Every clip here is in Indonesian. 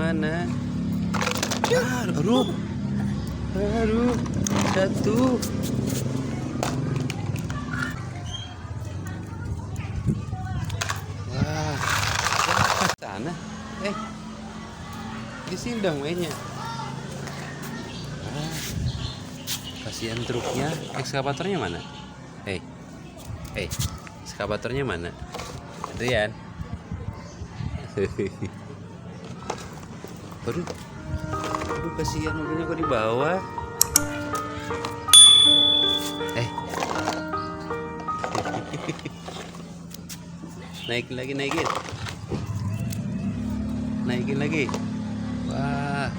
kemana? Aduh, aduh, jatuh. Wah, sana. Di sini dong mainnya. Kasihan truknya. Ekskavatornya mana? Hei, ekskavatornya mana? Adrian. Aduh, kasihan mobilnya kok di bawah. Naikin lagi. Wah,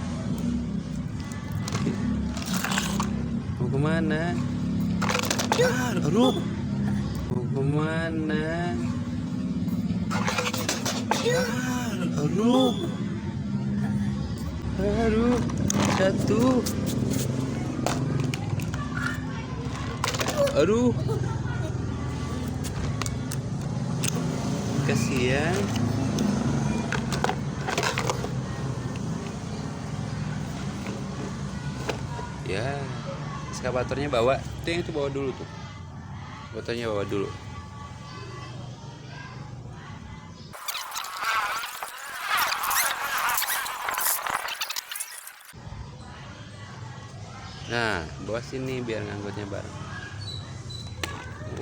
mau kemana? Aduh, mau kemana? Aduh, jatuh. Aduh, kasihan. Ya, ekskavatornya bawa. Itu bawa dulu tuh. Motornya bawa dulu. Nah, bawa sini biar ngangkutnya bareng.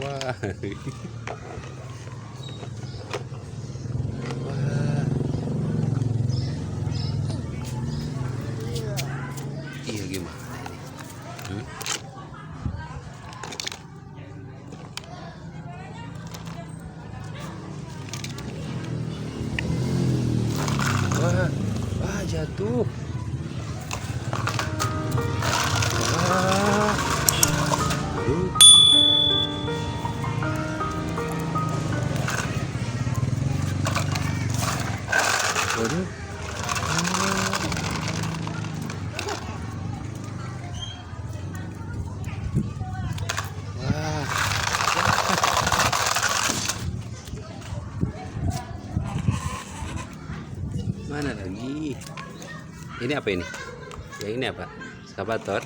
Wah. Wah. Iya gimana ini? Wah, jatuh. Aduh. Waduh. Wah. Mana lagi? Ini apa ini? Ya ini apa? Ekskavator.